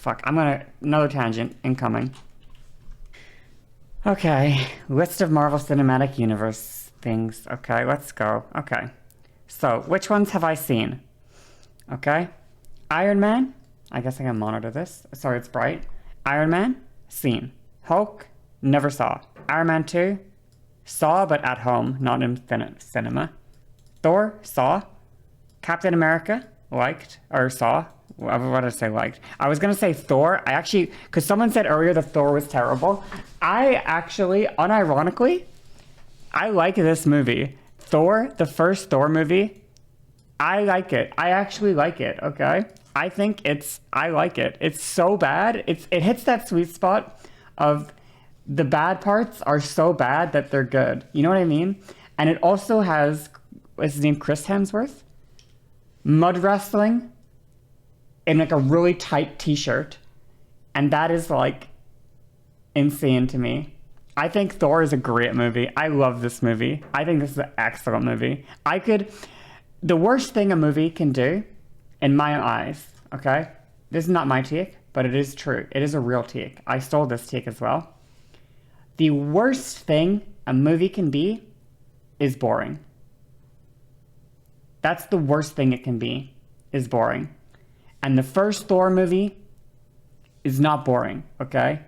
fuck. Another tangent incoming. Okay, list of Marvel Cinematic Universe things. Okay, let's go. Okay. So, which ones have I seen? Okay. Iron Man. I guess I can monitor this. Sorry, it's bright. Iron Man. Seen. Hulk. Never saw. Iron Man 2. Saw, but at home, not in cinema. Thor. Saw. Captain America. Liked. Or saw. What did I say liked? I was going to say Thor. I actually, because someone said earlier that Thor was terrible. I actually, unironically, I like this movie. Thor, the first Thor movie, I like it. I actually like it, okay? I like it. It's so bad. It hits that sweet spot of the bad parts are so bad that they're good. You know what I mean? And it also has, what's his name, Chris Hemsworth? Mud wrestling in like a really tight t-shirt. And that is like insane to me. I think Thor is a great movie. I love this movie. I think this is an excellent movie. The worst thing a movie can do, in my eyes, okay? This is not my take, but it is true. It is a real take. I stole this take as well. The worst thing a movie can be is boring. That's the worst thing it can be, is boring. And the first Thor movie is not boring, okay?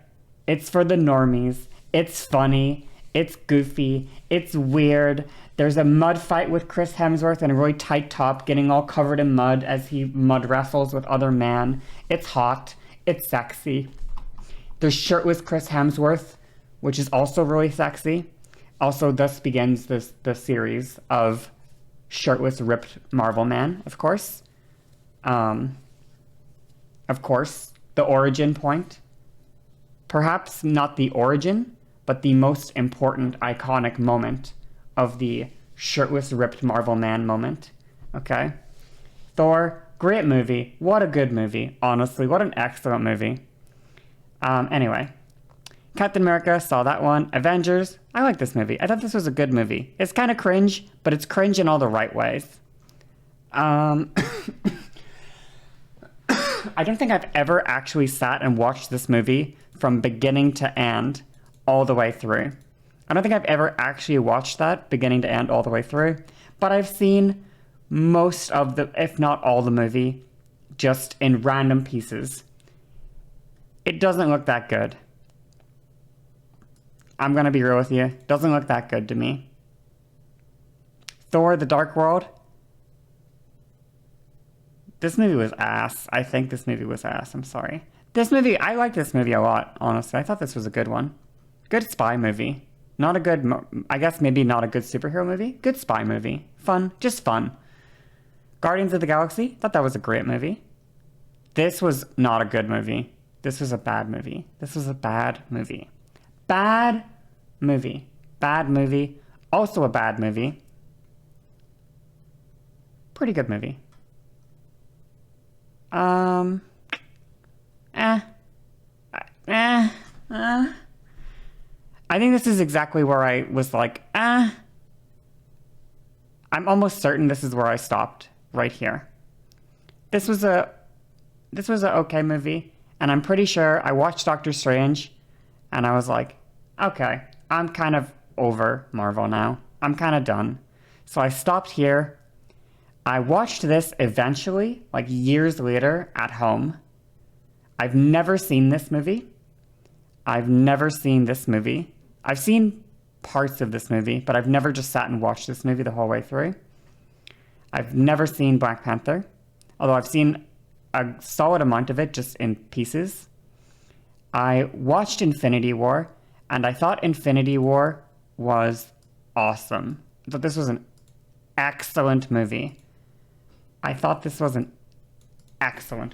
It's for the normies. It's funny. It's goofy. It's weird. There's a mud fight with Chris Hemsworth in a really tight top, getting all covered in mud as he mud wrestles with other men. It's hot. It's sexy. There's shirtless Chris Hemsworth, which is also really sexy. Also, thus begins the series of shirtless, ripped Marvel Man, of course. Of course, the origin point. Perhaps not the origin, but the most important iconic moment of the shirtless, ripped Marvel Man moment. Okay? Thor, great movie. What a good movie. Honestly, what an excellent movie. Anyway. Captain America, saw that one. Avengers, I like this movie. I thought this was a good movie. It's kind of cringe, but it's cringe in all the right ways. I don't think I've ever actually sat and watched this movie from beginning to end all the way through. I don't think I've ever actually watched that beginning to end all the way through, but I've seen most of the, if not all the movie, just in random pieces. It doesn't look that good. I'm gonna be real with you. It doesn't look that good to me. Thor: The Dark World. This movie was ass. I think this movie was ass. I'm sorry. I like this movie a lot, honestly. I thought this was a good one. Good spy movie. Not a good, I guess maybe not a good superhero movie. Good spy movie. Fun. Just fun. Guardians of the Galaxy. Thought that was a great movie. This was not a good movie. This was a bad movie. This was a bad movie. Bad movie. Bad movie. Also a bad movie. Pretty good movie. I think this is exactly where I was like, I'm almost certain this is where I stopped, right here. This was a okay movie, and I'm pretty sure I watched Doctor Strange, and I was like, okay, I'm kind of over Marvel now. I'm kind of done. So I stopped here. I watched this eventually, like years later, at home. I've never seen this movie. I've seen parts of this movie, but I've never just sat and watched this movie the whole way through. I've never seen Black Panther, although I've seen a solid amount of it just in pieces. I watched Infinity War, and I thought Infinity War was awesome. I thought this was an excellent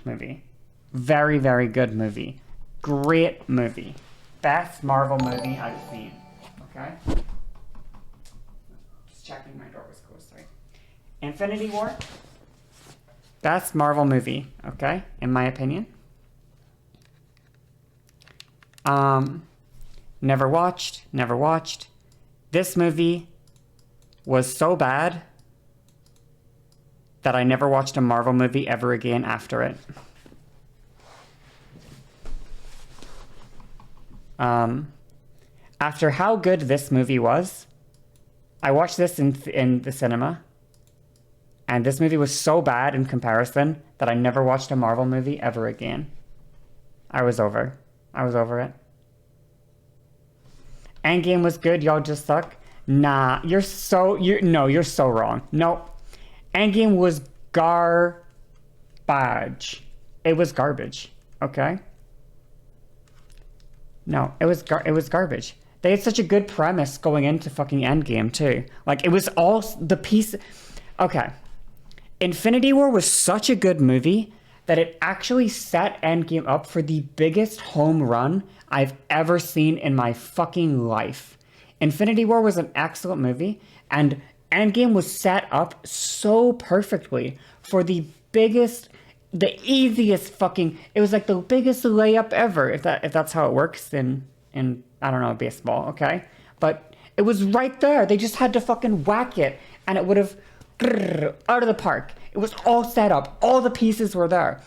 movie. Very, very good movie. Great movie. Best Marvel movie I've seen. Okay? Just checking my door was closed, sorry. Infinity War. Best Marvel movie, okay? In my opinion. Never watched. This movie was so bad that I never watched a Marvel movie ever again after it. After how good this movie was, I watched this in the cinema, and this movie was so bad in comparison that I never watched a Marvel movie ever again. I was over it. Endgame was good, y'all just suck. Nah, you're so wrong. No. Endgame was garbage. It was garbage, okay? No, it was garbage. They had such a good premise going into fucking Endgame too. Like, it was all the piece. Okay. Infinity War was such a good movie that it actually set Endgame up for the biggest home run I've ever seen in my fucking life. Infinity War was an excellent movie, and Endgame was set up so perfectly for the easiest fucking. It was like the biggest layup ever, if that's how it works in I don't know, baseball, okay? But it was right there. They just had to fucking whack it, and it would have out of the park. It was all set up. All the pieces were there.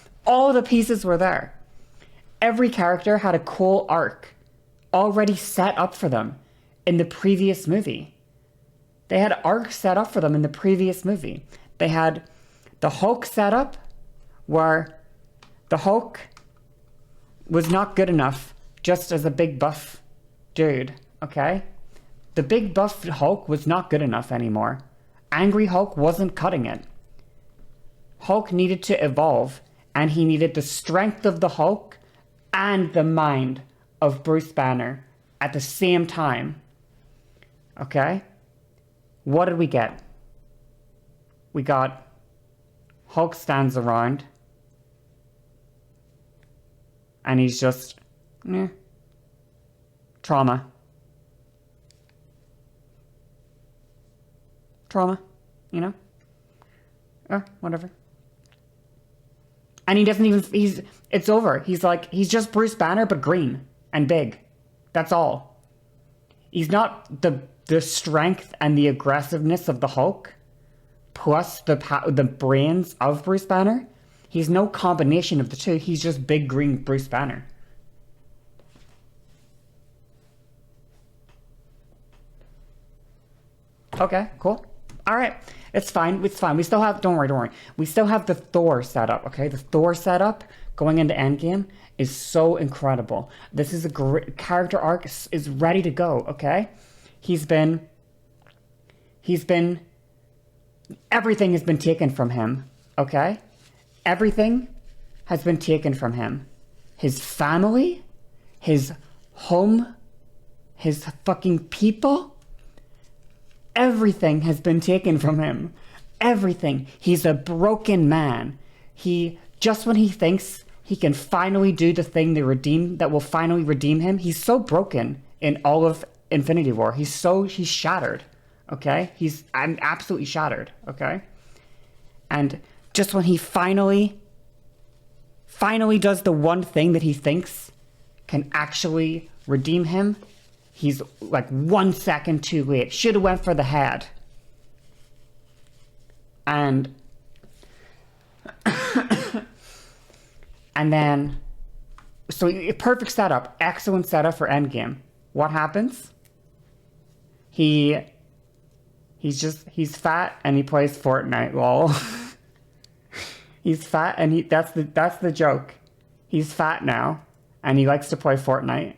Every character had a cool arc already set up for them in the previous movie. They had arcs set up for them in the previous movie. They had the Hulk setup, where the Hulk was not good enough just as a big buff dude, okay? The big buff Hulk was not good enough anymore. Angry Hulk wasn't cutting it. Hulk needed to evolve, and he needed the strength of the Hulk and the mind of Bruce Banner at the same time. Okay? What did we get? We got Hulk stands around, and he's just, trauma, you know? Whatever. And he doesn't even, it's over. He's just Bruce Banner, but green and big. That's all. He's not the strength and the aggressiveness of the Hulk, plus the brains of Bruce Banner. He's no combination of the two. He's just big green Bruce Banner. Okay, cool. All right. It's fine. We still have, don't worry. We still have the Thor setup, okay? The Thor setup going into Endgame is so incredible. This is a great character arc, is ready to go, okay? Everything has been taken from him, okay? Everything has been taken from him. His family, his home, his fucking people. Everything has been taken from him. Everything. He's a broken man. Just when he thinks he can finally do the thing that will finally redeem him, he's so broken in all of Infinity War. He's shattered. Okay? I'm absolutely shattered. Okay? And just when he finally does the one thing that he thinks can actually redeem him, he's like 1 second too late. Should have went for the head. And then, so perfect setup, excellent setup for Endgame. What happens? He's fat and he plays Fortnite. Lol. He's fat and that's the joke. He's fat now and he likes to play Fortnite.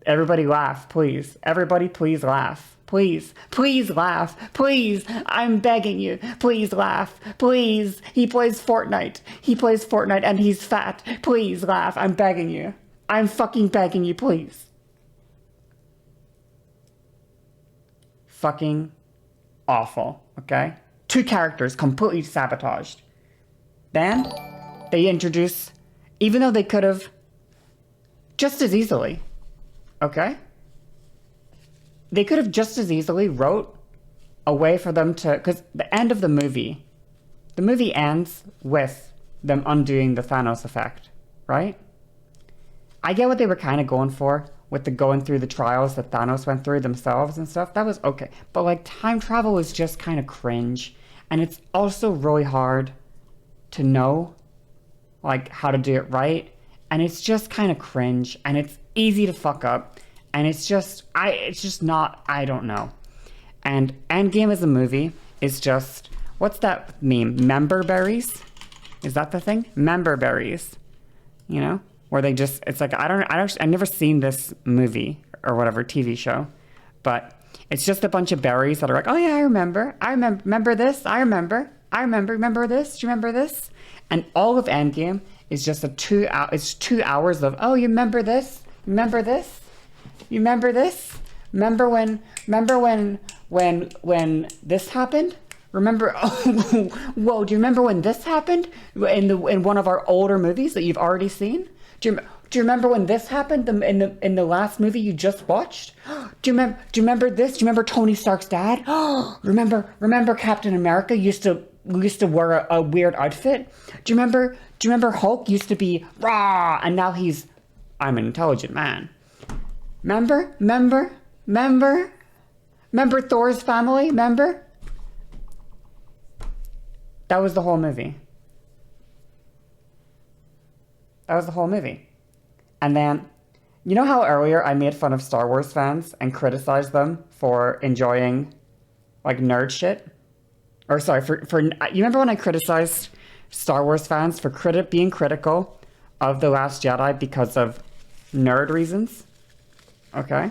Everybody laugh, please. Everybody please laugh. Please laugh. Please, I'm begging you. Please laugh. Please. He plays Fortnite and he's fat. Please laugh. I'm begging you. I'm fucking begging you, please. Fucking awful, okay? 2 characters completely sabotaged. Then, they introduce, even though they could have just as easily, okay? They could have just as easily wrote a way for them to, because the end of the movie ends with them undoing the Thanos effect, right? I get what they were kind of going for with the going through the trials that Thanos went through themselves and stuff. That was okay. But like time travel is just kind of cringe. And it's also really hard to know like how to do it right. and it's just kind of cringe, and it's easy to fuck up, and it's just not, I don't know. And Endgame as a movie is just, what's that meme? Member berries? Is that the thing? Member berries. You know? Where they just, it's like, I've never seen this movie or whatever TV show, but it's just a bunch of berries that are like, oh yeah, I remember this, remember this, do you remember this? And all of Endgame is just it's 2 hours of, oh, you remember this, you remember this, you remember this, remember when this happened? Remember, oh, whoa, do you remember when this happened in one of our older movies that you've already seen? Do you remember when this happened in the last movie you just watched? Do you remember this? Do you remember Tony Stark's dad? remember Captain America used to wear a weird outfit? Do you remember Hulk used to be raw and now I'm an intelligent man? Remember Thor's family? Remember? That was the whole movie. That was the whole movie. And then, you know how earlier I made fun of Star Wars fans and criticized them for enjoying, like, nerd shit? Or sorry, you remember when I criticized Star Wars fans for being critical of The Last Jedi because of nerd reasons? Okay.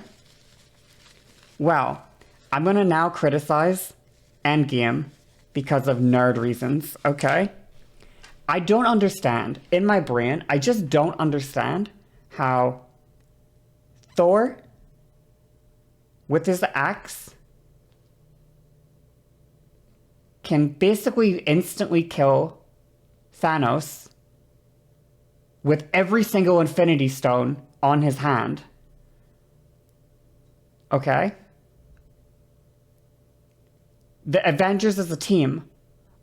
Well, I'm gonna now criticize Endgame because of nerd reasons, okay? I don't understand. In my brain, I just don't understand how Thor, with his axe, can basically instantly kill Thanos with every single Infinity Stone on his hand. Okay? The Avengers as a team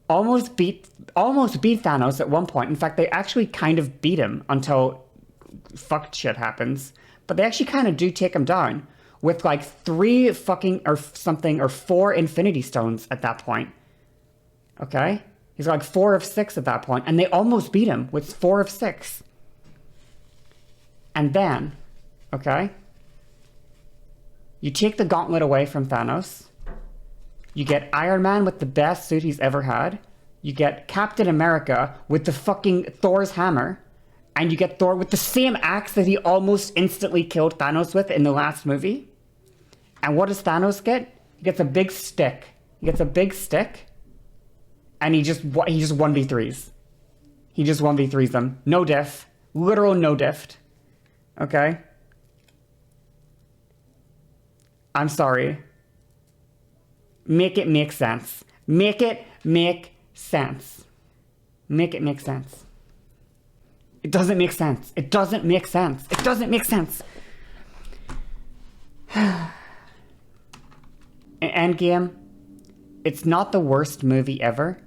almost beat Thanos at one point. In fact, they actually kind of beat him until fucked shit happens. But they actually kind of do take him down with like 3 fucking or 4 Infinity Stones at that point. Okay? He's like 4 of 6 at that point, and they almost beat him with 4 of 6. And then, okay, you take the gauntlet away from Thanos. You get Iron Man with the best suit he's ever had. You get Captain America with the fucking Thor's hammer. And you get Thor with the same axe that he almost instantly killed Thanos with in the last movie. And what does Thanos get? He gets a big stick. And he just 1v3s. He just 1v3s them. No diff. Literal no diffed. Okay? I'm sorry. Make it make sense. Make it make sense. Make it make sense. It doesn't make sense. It doesn't make sense. It doesn't make sense. Endgame, it's not the worst movie ever.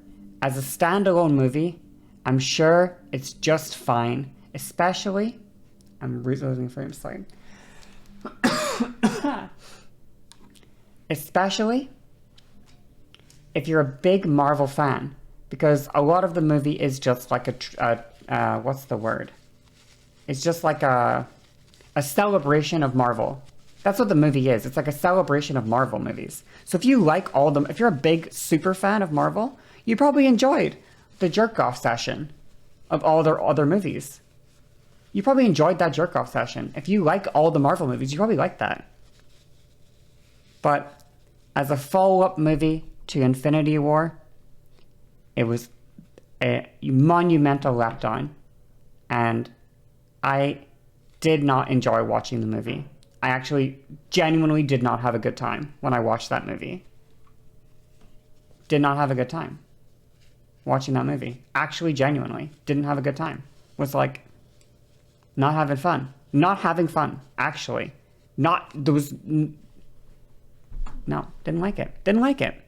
As a standalone movie, I'm sure it's just fine. Especially, I'm losing frames, sorry. Especially if you're a big Marvel fan, because a lot of the movie is just like what's the word? It's just like a celebration of Marvel. That's what the movie is. It's like a celebration of Marvel movies. So if you like if you're a big super fan of Marvel, you probably enjoyed the jerk-off session of all their other movies. You probably enjoyed that jerk-off session. If you like all the Marvel movies, you probably like that. But as a follow-up movie to Infinity War, it was a monumental letdown, and I did not enjoy watching the movie. I actually genuinely did not have a good time when I watched that movie. Did not have a good time watching that movie. Actually, genuinely didn't have a good time. Was like not having fun. Not having fun, actually. No, didn't like it. Didn't like it.